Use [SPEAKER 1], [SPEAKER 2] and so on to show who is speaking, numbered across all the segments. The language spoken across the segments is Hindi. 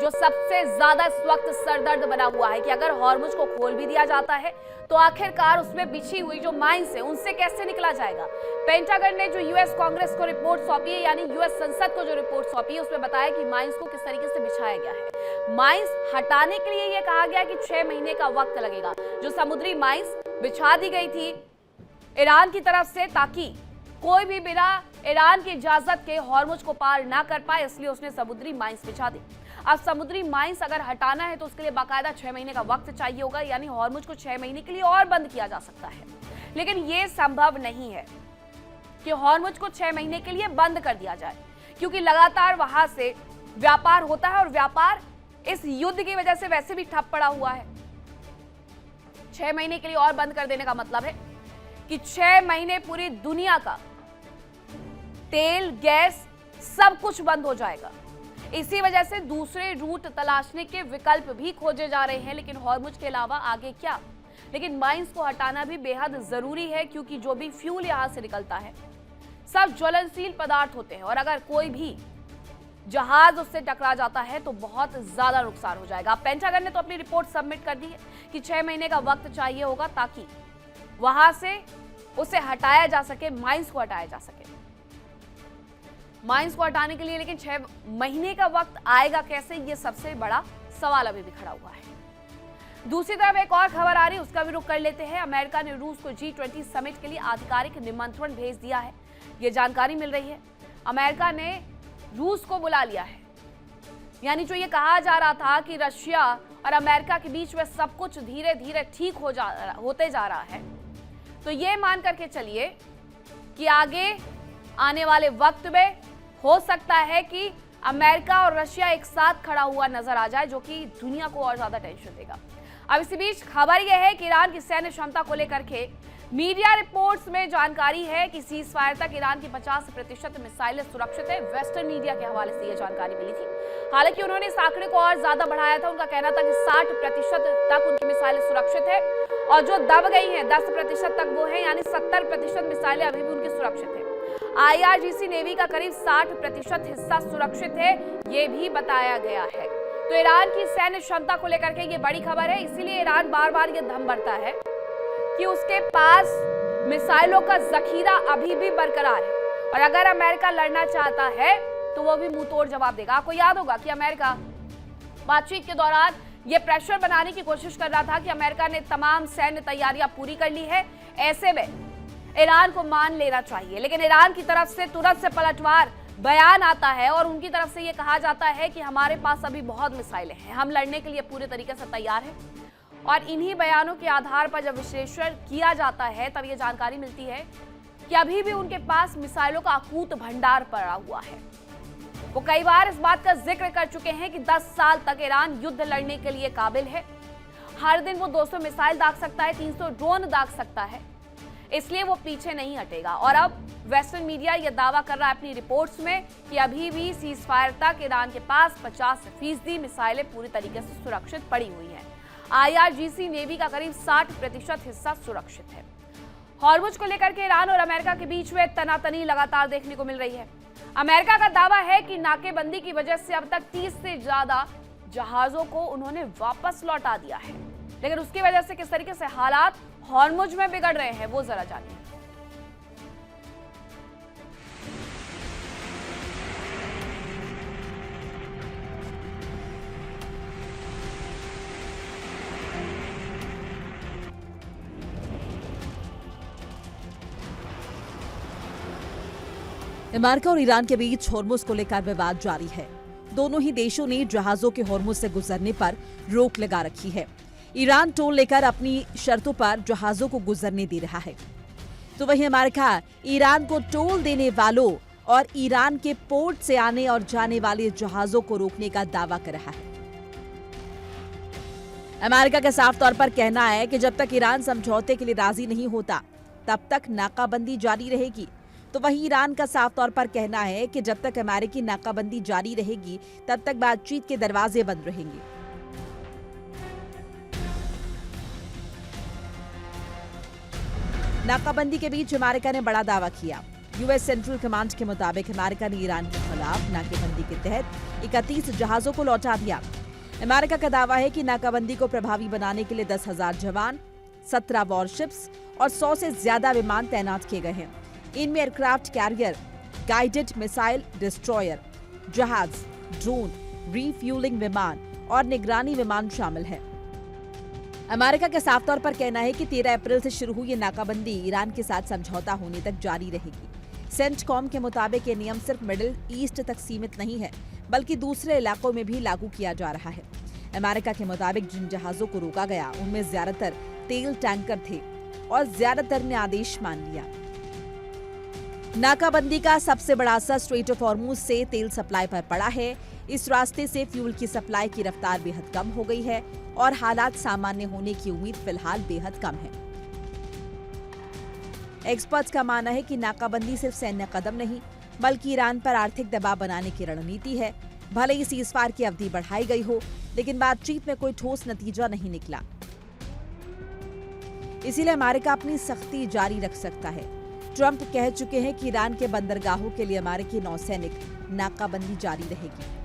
[SPEAKER 1] जो सबसे ज्यादा इस वक्त सरदर्द बना हुआ है कि अगर हॉर्मुज को खोल भी दिया जाता है तो आखिरकार उसमें बिछी हुई जो माइंस है उनसे कैसे निकला जाएगा। पेंटागन ने जो यूएस कांग्रेस को रिपोर्ट सौंपी है, यानी यूएस संसद को जो रिपोर्ट सौंपी है, उसमें बताया कि माइंस को किस तरीके से बिछाया गया है। माइंस हटाने के लिए यह कहा गया कि 6 महीने का वक्त लगेगा। जो समुद्री माइंस बिछा दी गई थी ईरान की तरफ से ताकि कोई भी बिना ईरान की इजाजत के हॉर्मुज को पार ना कर पाए, इसलिए उसने समुद्री माइंस बिछा दी। अब समुद्री माइंस अगर हटाना है तो उसके लिए बाकायदा 6 महीने का वक्त चाहिए होगा, यानी हॉर्मुज को 6 महीने के लिए और बंद किया जा सकता है। लेकिन यह संभव नहीं है कि हॉर्मुज को 6 महीने के लिए बंद कर दिया जाए, क्योंकि लगातार वहां से व्यापार होता है और व्यापार इस युद्ध की वजह से वैसे भी ठप पड़ा हुआ है। 6 महीने के लिए और बंद कर देने का मतलब है कि 6 महीने पूरी दुनिया का तेल, गैस सब कुछ बंद हो जाएगा। इसी वजह से दूसरे रूट तलाशने के विकल्प भी खोजे जा रहे हैं, लेकिन हॉर्मुज के अलावा आगे क्या। लेकिन माइंस को हटाना भी बेहद जरूरी है, क्योंकि जो भी फ्यूल यहां से निकलता है सब ज्वलनशील पदार्थ होते हैं और अगर कोई भी जहाज उससे टकरा जाता है तो बहुत ज्यादा नुकसान हो जाएगा। पेंटागन ने तो अपनी रिपोर्ट सबमिट कर दी है कि 6 महीने का वक्त चाहिए होगा ताकि वहां से उसे हटाया जा सके, माइंस को हटाया जा सके। माइंस को हटाने के लिए लेकिन 6 महीने का वक्त आएगा कैसे, ये सबसे बड़ा सवाल अभी भी खड़ा हुआ है। दूसरी तरफ एक और खबर आ रही है, उसका भी रुख कर लेते हैं। अमेरिका ने रूस को G20 समिट के लिए आधिकारिक निमंत्रण भेज दिया है, ये जानकारी मिल रही है। अमेरिका ने रूस को बुला लिया है, यानी जो ये कहा जा रहा था कि रशिया और अमेरिका के बीच में सब कुछ धीरे धीरे ठीक होते जा रहा है, तो ये मान करके चलिए कि आगे आने वाले वक्त में हो सकता है कि अमेरिका और रशिया एक साथ खड़ा हुआ नजर आ जाए, जो कि दुनिया को और ज्यादा टेंशन देगा। अब इसी बीच खबर यह है कि ईरान की सैन्य क्षमता को लेकर के मीडिया रिपोर्ट्स में जानकारी है कि सीज फायर तक ईरान की 50% मिसाइलें सुरक्षित है। वेस्टर्न मीडिया के हवाले से यह जानकारी मिली थी। हालांकि उन्होंने इस आंकड़े को और ज्यादा बढ़ाया था। उनका कहना था कि 60% तक उनकी मिसाइलें सुरक्षित है और जो दब गई हैं 10% तक वो है, यानी 70% मिसाइलें अभी भी उनकी सुरक्षित है। IRGC नेवी का करीब 60% हिस्सा सुरक्षित है, ये भी बताया गया है। तो ईरान की सैन्य क्षमता को लेकर के ये बड़ी खबर है, इसीलिए ईरान बार बार ये दम भरता है कि उसके पास मिसाइलों का जखीरा अभी भी बरकरार है और अगर अमेरिका लड़ना चाहता है तो वो भी मुंह तोड़ जवाब देगा। आपको याद होगा कि अमेरिका बातचीत के दौरान ये प्रेशर बनाने की कोशिश कर रहा था कि अमेरिका ने तमाम सैन्य तैयारियां पूरी कर ली है, ऐसे में ईरान को मान लेना चाहिए। लेकिन ईरान की तरफ से तुरंत से पलटवार बयान आता है और उनकी तरफ से ये कहा जाता है कि हमारे पास अभी बहुत मिसाइलें हैं, हम लड़ने के लिए पूरे तरीके से तैयार हैं। और इन्हीं बयानों के आधार पर जब विश्लेषण किया जाता है तब ये जानकारी मिलती है कि अभी भी उनके पास मिसाइलों का अकूत भंडार पड़ा हुआ है। वो कई बार इस बात का जिक्र कर चुके हैं कि 10 साल तक ईरान युद्ध लड़ने के लिए काबिल है। हर दिन वो 200 मिसाइल दाग सकता है, 300 ड्रोन दाग सकता है, इसलिए वो पीछे नहीं हटेगा। और अब वेस्टर्न मीडिया यह दावा कर रहा है अपनी रिपोर्ट्स में कि अभी भी सीज फायर तक ईरान के पास 50% मिसाइलें पूरी तरीके से सुरक्षित पड़ी हुई हैं। IRGC नेवी का करीब 60% हिस्सा सुरक्षित है। हॉर्मुज को लेकर के ईरान और अमेरिका के बीच में तनातनी लगातार देखने को मिल रही है। अमेरिका का दावा है कि नाकेबंदी की वजह से अब तक 30 से ज्यादा जहाजों को उन्होंने वापस लौटा दिया है, लेकिन उसकी वजह से किस तरीके से हालात हॉर्मुज में बिगड़ रहे हैं वो जरा जानिए।
[SPEAKER 2] अमेरिका और ईरान के बीच हॉर्मुज को लेकर विवाद जारी है। दोनों ही देशों ने जहाजों के हॉर्मुज से गुजरने पर रोक लगा रखी है। ईरान टोल लेकर अपनी शर्तों पर जहाजों को गुजरने दे रहा है, तो वहीं अमेरिका ईरान को टोल देने वालों और ईरान के पोर्ट से आने और जाने वाले जहाजों को रोकने का दावा कर रहा है। अमेरिका का साफ तौर पर कहना है कि जब तक ईरान समझौते के लिए राजी नहीं होता तब तक नाकाबंदी जारी रहेगी, तो वहीं ईरान का साफ तौर पर कहना है कि जब तक अमेरिकी नाकाबंदी जारी रहेगी तब तक बातचीत के दरवाजे बंद रहेंगे। नाकाबंदी के बीच अमेरिका ने बड़ा दावा किया यूएस सेंट्रल कमांड के मुताबिक अमेरिका ने ईरान के खिलाफ नाकेबंदी के तहत 31 जहाजों को लौटा दिया। अमेरिका का दावा है कि नाकाबंदी को प्रभावी बनाने के लिए 10,000 जवान, 17 वॉरशिप्स और 100 से ज्यादा विमान तैनात किए गए हैं। इनमें aircraft carrier, guided missile destroyer, जहाज, ड्रोन, रीफ्यूलिंग विमान और निगरानी विमान शामिल है। अमेरिका का साफ तौर पर कहना है कि 13 अप्रैल से शुरू हुई ये नाकाबंदी ईरान के साथ समझौता होने तक जारी रहेगी। सेंटकॉम के मुताबिक ये नियम सिर्फ मिडिल ईस्ट तक सीमित नहीं है, बल्कि दूसरे इलाकों में भी लागू किया जा रहा है। अमेरिका के मुताबिक जिन जहाजों को रोका गया उनमें ज्यादातर तेल टैंकर थे और ज्यादातर ने आदेश मान लिया। नाकाबंदी का सबसे बड़ा असर स्ट्रेट ऑफ हॉर्मुज से तेल सप्लाई पर पड़ा है। इस रास्ते से फ्यूल की सप्लाई की रफ्तार बेहद कम हो गई है और हालात सामान्य होने की उम्मीद फिलहाल बेहद कम है। एक्सपर्ट्स का मानना है कि नाकाबंदी सिर्फ सैन्य कदम नहीं, बल्कि ईरान पर आर्थिक दबाव बनाने की रणनीति है। भले ही सीजफायर की अवधि बढ़ाई गई हो, लेकिन बातचीत में कोई ठोस नतीजा नहीं निकला। इसीलिए अमेरिका अपनी सख्ती जारी रख सकता है। ट्रंप कह चुके हैं कि ईरान के बंदरगाहों के लिए अमेरिकी नौसैनिक नाकाबंदी जारी रहेगी।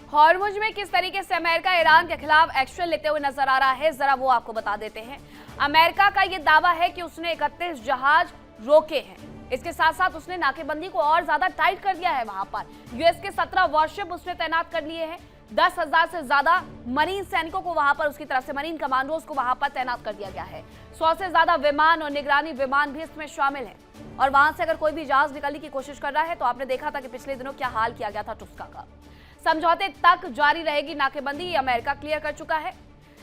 [SPEAKER 1] हॉर्मुज में किस तरीके से अमेरिका ईरान के खिलाफ एक्शन लेते हुए नजर आ रहा है, जरा वो आपको बता देते हैं। अमेरिका का ये दावा है कि उसने 31 जहाज रोके हैं। इसके साथ साथ उसने नाकेबंदी को और ज्यादा टाइट कर दिया है। वहां पर यूएस के 17 वॉरशिप उसने तैनात कर लिए हैं। 10,000 से ज्यादा मरीन सैनिकों को वहां पर उसकी तरफ से, मरीन कमांडोज को वहां पर तैनात कर दिया गया है। 100 से ज्यादा विमान और निगरानी विमान भी इसमें शामिल है। और वहां से अगर कोई भी जहाज निकलने की कोशिश कर रहा है तो आपने देखा था कि पिछले दिनों क्या हाल किया गया था टुस्का का। समझौते तक जारी रहेगी नाकेबंदी, ये अमेरिका क्लियर कर चुका है।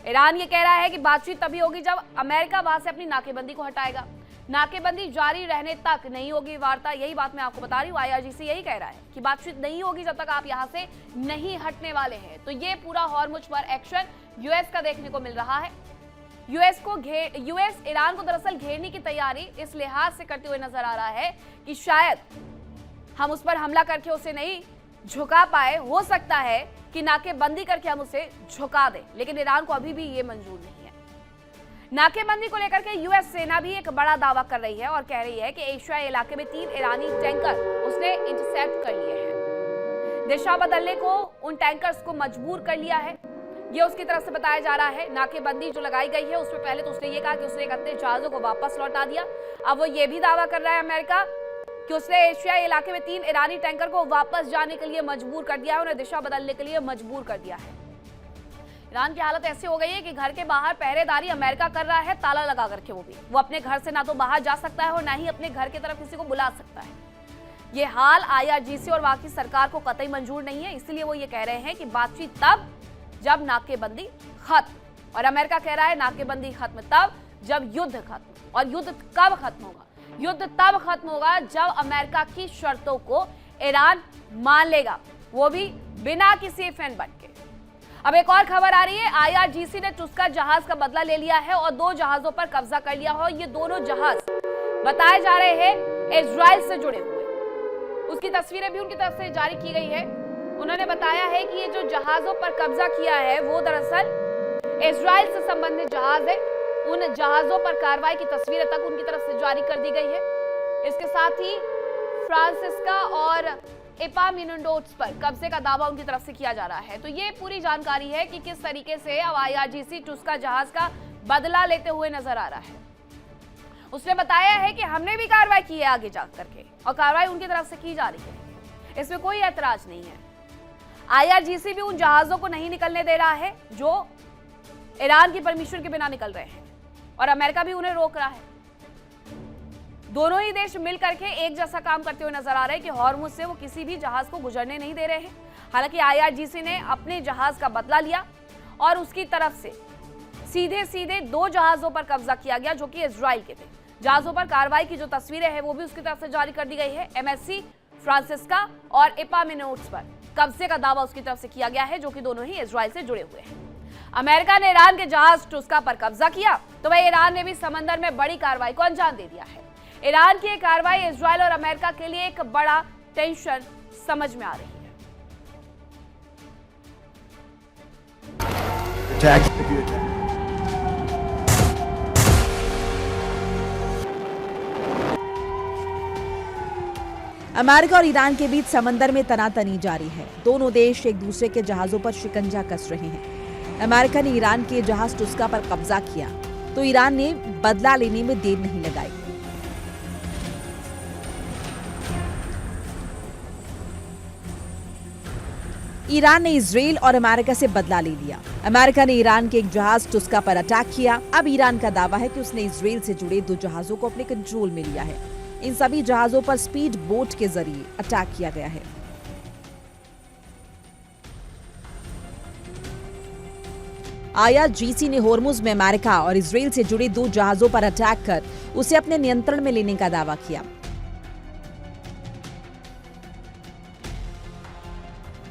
[SPEAKER 1] ईरान ये कह रहा है कि बातचीत तभी होगी जब अमेरिका वहां से अपनी नाकेबंदी को हटाएगा। नाकेबंदी जारी रहने तक नहीं होगी वार्ता, यही बात मैं आपको बता रही हूँ। IRGC यही कह रहा है कि बातचीत नहीं होगी जब तक आप यहां से नहीं हटने वाले हैं। तो ये पूरा हॉर्मुज पर एक्शन यूएस का देखने को मिल रहा है। यूएस ईरान को दरअसल घेरने की तैयारी इस लिहाज से करते हुए नजर आ रहा है कि शायद हम उस पर हमला करके उसे नहीं झुका पाए। हो सकता है कि नाकेबंदी करके हम उसे झुका दें, लेकिन ईरान को अभी भी ये मंजूर नहीं है। नाकेबंदी को लेकर के यूएस सेना भी एक बड़ा दावा कर रही है और कह रही है कि एशियाई इलाके में 3 ईरानी टैंकर उसने इंटरसेप्ट कर लिए हैं। दिशा बदलने को उन टैंकर्स को मजबूर कर लिया है, ये उसकी तरफ से बताया जा रहा है। नाकेबंदी जो लगाई गई है उसमें पहले तो उसने ये कहा कि उसने 31 जहाजों को वापस लौटा दिया। अब वो ये भी दावा कर रहा है अमेरिका कि उसने एशियाई इलाके में 3 ईरानी टैंकर को वापस जाने के लिए मजबूर कर दिया है, उन्हें दिशा बदलने के लिए मजबूर कर दिया है। ईरान की हालत ऐसी हो गई है कि घर के बाहर पहरेदारी अमेरिका कर रहा है, ताला लगा करके। वो अपने घर से ना तो बाहर जा सकता है और ना ही अपने घर की तरफ किसी को बुला सकता है। ये हाल IRGC और वहां की सरकार को कतई मंजूर नहीं है, इसलिए वो ये कह रहे हैं कि बातचीत तब जब नाकेबंदी खत्म। और अमेरिका कह रहा है नाकेबंदी खत्म तब जब युद्ध खत्म। और युद्ध कब खत्म होगा? युद्ध तब खत्म होगा जब अमेरिका की शर्तों को ईरान मान लेगा, वो भी बिना किसी फैन बट के। अब एक और खबर आ रही है, IRGC ने टुस्का जहाज का बदला ले लिया है और 2 जहाजों पर कब्जा कर लिया हो। ये दोनों जहाज बताए जा रहे हैं इजराइल से जुड़े हुए। उसकी तस्वीरें भी उनकी तरफ से जारी की गई है। उन्होंने बताया है कि ये जो जहाजों पर कब्जा किया है वो दरअसल इजराइल से संबंधित जहाज है। उन जहाजों पर कार्रवाई की तस्वीरें तक उनकी तरफ से जारी कर दी गई है। इसके साथ ही फ्रांसिस्का और एपामिनोडोस पर कब्जे का दावा उनकी तरफ से किया जा रहा है। तो ये पूरी जानकारी है कि किस तरीके से अब IRGC टुस्का जहाज का बदला लेते हुए नजर आ रहा है। उसने बताया है कि हमने भी कार्रवाई की है आगे जा करके, और कार्रवाई उनकी तरफ से की जा रही है, इसमें कोई ऐतराज नहीं है। IRGC भी उन जहाजों को नहीं निकलने दे रहा है जो ईरान की परमिशन के बिना निकल रहे हैं, और अमेरिका भी उन्हें रोक रहा है। दोनों ही देश मिलकर के एक जैसा काम करते हुए नजर आ रहे हैं कि हॉर्मुज से वो किसी भी जहाज को गुजरने नहीं दे रहे हैं। हालांकि IRGC ने अपने जहाज का बदला लिया और उसकी तरफ से सीधे सीधे 2 जहाजों पर कब्जा किया गया जो कि इजराइल के थे। जहाजों पर कार्रवाई की जो तस्वीरें हैं वो भी उसकी तरफ से जारी कर दी गई है। MSC फ्रांसिस्का और एपामिनोडोस पर कब्जे का दावा उसकी तरफ से किया गया है, जो कि दोनों ही इजराइल से जुड़े हुए हैं। अमेरिका ने ईरान के जहाज टुस्का पर कब्जा किया तो वह ईरान ने भी समंदर में बड़ी कार्रवाई को अंजाम दे दिया है। ईरान की कार्रवाई इजराइल और अमेरिका के लिए एक बड़ा टेंशन समझ में आ रही है।
[SPEAKER 3] attack if you attack.
[SPEAKER 2] America और ईरान के बीच समंदर में तनातनी जारी है। दोनों देश एक दूसरे के जहाजों पर शिकंजा कस रहे हैं। अमेरिका ने ईरान के जहाज टुस्का पर कब्जा किया तो ईरान ने बदला लेने में देर नहीं लगाई। ईरान ने इजराइल और अमेरिका से बदला ले लिया। अमेरिका ने ईरान के एक जहाज टुस्का पर अटैक किया। अब ईरान का दावा है कि उसने इजराइल से जुड़े 2 जहाजों को अपने कंट्रोल में लिया है। इन सभी जहाजों पर स्पीड बोट के जरिए अटैक किया गया है। IRGC ने होर्मुज में अमेरिका और इजराइल से जुड़े 2 जहाजों पर अटैक कर उसे अपने नियंत्रण में लेने का दावा किया।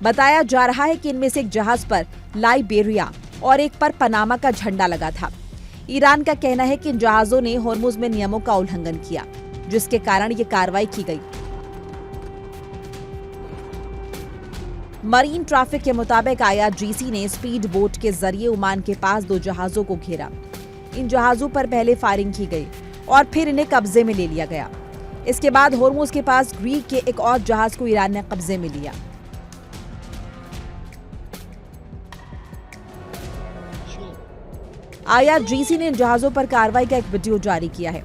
[SPEAKER 2] बताया जा रहा है कि इनमें से एक जहाज पर लाइबेरिया और एक पर पनामा का झंडा लगा था। ईरान का कहना है कि इन जहाजों ने होर्मुज में नियमों का उल्लंघन किया, जिसके कारण ये कार्रवाई की गई। मरीन ट्रैफिक के मुताबिक IRGC ने स्पीड बोट के जरिए ओमान के पास 2 जहाजों को घेरा। इन जहाजों पर पहले फायरिंग की गई और फिर इन्हें कब्जे में ले लिया गया। इसके बाद होर्मुज के पास ग्रीक के एक और जहाज को ईरान ने कब्जे में लिया। IRGC ने इन जहाजों पर कार्रवाई का एक वीडियो जारी किया है।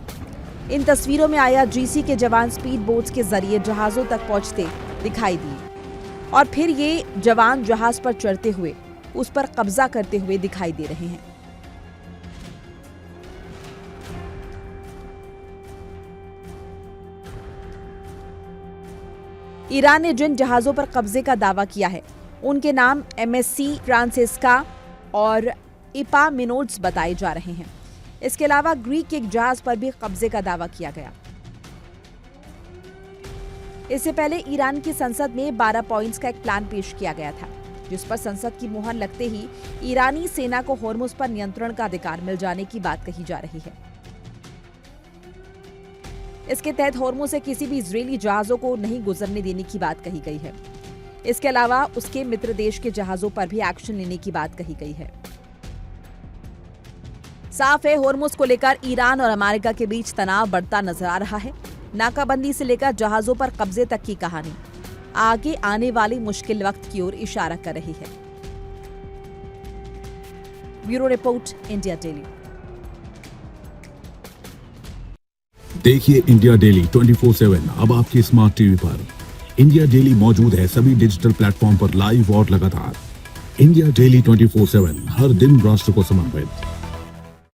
[SPEAKER 2] इन तस्वीरों में IRGC के जवान स्पीड बोट्स के जरिए जहाजों तक पहुंचते दिखाई दिए और फिर ये जवान जहाज पर चढ़ते हुए उस पर कब्जा करते हुए दिखाई दे रहे हैं। ईरान ने जिन जहाजों पर कब्जे का दावा किया है उनके नाम MSC फ्रांसिस्का और इपामिनोड्स बताए जा रहे हैं। इसके अलावा ग्रीक के एक जहाज पर भी कब्जे का दावा किया गया। इससे पहले ईरान की संसद में 12 पॉइंट्स का एक प्लान पेश किया गया था, जिस पर संसद की मुहर लगते ही ईरानी सेना को होर्मुज पर नियंत्रण का अधिकार मिल जाने की बात कही जा रही है। इसके तहत होर्मुज से किसी भी इजरायली जहाजों को नहीं गुजरने देने की बात कही गई है। इसके अलावा उसके मित्र देश के जहाजों पर भी एक्शन लेने की बात कही गई है। साफ है, होर्मुज को लेकर ईरान और अमेरिका के बीच तनाव बढ़ता नजर आ रहा है। नाकाबंदी से लेकर जहाजों पर कब्जे तक की कहानी आगे आने वाले मुश्किल वक्त की ओर इशारा कर रही है। Bureau report, India daily.
[SPEAKER 4] देखिए इंडिया डेली 24/7 अब आपके स्मार्ट टीवी पर। इंडिया डेली मौजूद है सभी डिजिटल प्लेटफॉर्म पर लाइव और लगातार। इंडिया डेली 24/7 हर दिन राष्ट्र को समर्पित।